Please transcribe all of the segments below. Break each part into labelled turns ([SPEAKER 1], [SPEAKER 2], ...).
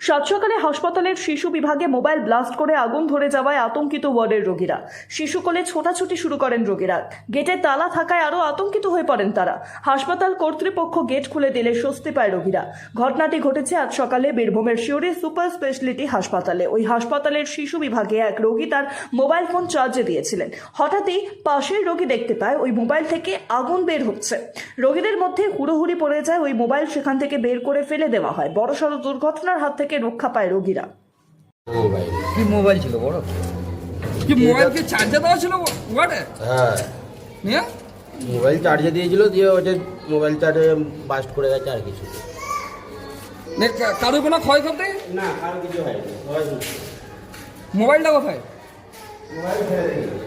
[SPEAKER 1] সাত সকালে হাসপাতালের শিশু বিভাগে মোবাইল ব্লাস্ট করে আগুন ধরে যাওয়ায় আতঙ্কিত ওয়ার্ডের রোগীরা। শিশু কোলে ছোটাছুটি শুরু করেন রোগীরা। গেটে তালা থাকায় আরও আতঙ্কিত হয়ে পড়েন তারা। হাসপাতাল কর্তৃপক্ষ গেট খুলে দিলে স্বস্তি পায় রোগীরা। ঘটনাটি ঘটেছে আজ সকালে বীরভূমের শিউরি সুপার স্পেশালিটি হাসপাতালে। ওই হাসপাতালের শিশু বিভাগে এক রোগী তার মোবাইল ফোন চার্জে দিয়েছিলেন। হঠাৎই পাশের রোগী দেখতে পায় ওই মোবাইল থেকে আগুন বের হচ্ছে। রোগীদের মধ্যে হুড়োহুড়ি পড়ে যায়। ওই মোবাইল সেখান থেকে বের করে ফেলে দেওয়া হয়। বড়সড় দুর্ঘটনার হাত থেকে রক্ষা পায় রোগীরা।
[SPEAKER 2] কি মোবাইল ছিল বড়?
[SPEAKER 3] কি মোবাইল কি চার্জে দেওয়া ছিল ওয়ার্ডে?
[SPEAKER 2] হ্যাঁ,
[SPEAKER 3] নিয়ে
[SPEAKER 2] মোবাইল চার্জে দিয়েছিল, দিয়ে ওটা মোবাইল চার্জে বাস্ট করে গেছে আর কিছু
[SPEAKER 3] কারো কোনো ক্ষয়ক্ষতি?
[SPEAKER 2] না, কারো কিছু হয়নি।
[SPEAKER 3] মোবাইলটা কোথায়?
[SPEAKER 2] মোবাইল ফেলে দিয়েছে।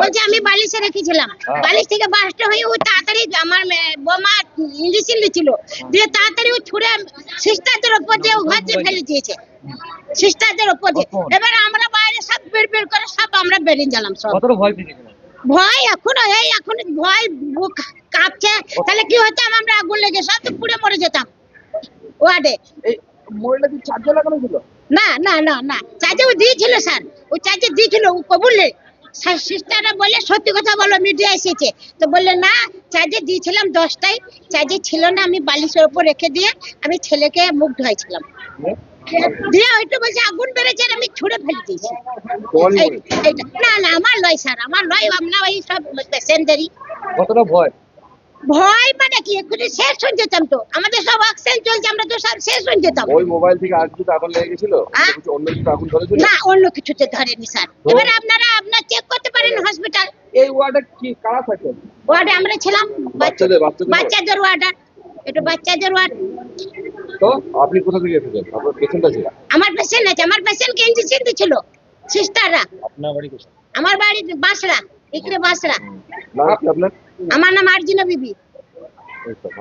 [SPEAKER 4] বলছে আমি বালিশে রেখেছিলাম, বালিশ থেকে বাস্ট হয়ে ও তাড়াতাড়ি আমার বোমা ইঞ্জেকশন দিচ্ছিল, দিয়ে তাড়াতাড়ি ও ছুড়ে সিস্টারদের উপর দিয়ে ঘর দিয়ে ফেলে দিয়েছে, সিস্টারদের উপর দিয়ে। এবার আমরা বাইরে সব বের বের করে সব আমরা বেরিয়ে গেলাম। সব
[SPEAKER 3] কতটা ভয় পেয়েছিলেন?
[SPEAKER 4] ভয় এখনো এখন ভয়, বুক কাঁপছে। তাহলে কি হতো, আমরা আগুন লেগে সব তো পুড়ে মরে যেতাম ওয়ার্ডে।
[SPEAKER 3] এই মোবাইলটা কি চার্জে লাগানো ছিল?
[SPEAKER 4] না না না না, চার্জে ও দিয়েছিল স্যার, ও চার্জে দিয়েছিল, ও কবুলে। সিস্টাররা বলে সত্যি কথা বলো, মিডিয়া এসেছে তো বললে না চার্জে দিয়েছিলাম 10টায়, চার্জে ছিল না, আমি বালিশের উপর রেখে দিয়ে আমি ছেলেকে মুখ ধোয়াইছিলাম, দিয়ে ওইটা বলছে আগুন বেড়েছে আর আমি ছুড়ে ফেলে দিয়েছি। না না আমার লয় স্যার, আমার লয়, আমরা ওই সব পেশেন্টদেরই।
[SPEAKER 3] কতটা ভয়?
[SPEAKER 4] ভয় মানে কি, একটু শেষ হয়ে যেতাম তো, আমাদের সব অক্সিজেন চলছে, আমরা তো সব শেষ হয়ে যেতাম।
[SPEAKER 5] ওই মোবাইল থেকে আর কিছু আগুন লেগে গেছিল? অন্য কিছু আগুন ধরেছিল?
[SPEAKER 4] না অন্য কিছুতে ধরেনি স্যার। এবার আপনারা চেক করতে পারেন হসপিটাল।
[SPEAKER 3] এই ওয়ার্ডে কি কারা থাকে?
[SPEAKER 4] ওয়ার্ডে আমরা ছিলাম,
[SPEAKER 5] বাচ্চাদের
[SPEAKER 4] বাচ্চাদের ওয়ার্ড, এটা বাচ্চাদের ওয়ার্ড।
[SPEAKER 5] তো আপনি কোথা থেকে এসেছেন? আপনার পেশেন্টটা ছিল?
[SPEAKER 4] আমার পেশেন্ট আছে, আমার পেশেন্টকে ইঞ্জেকশন দিছিল সিস্টাররা।
[SPEAKER 5] আপনার বাড়ি কোথায়?
[SPEAKER 4] আমার বাড়ি বাসরা, এখানে বাসরা।
[SPEAKER 5] নাম কি আপনার?
[SPEAKER 4] আমার নাম আরজিনা বিবি।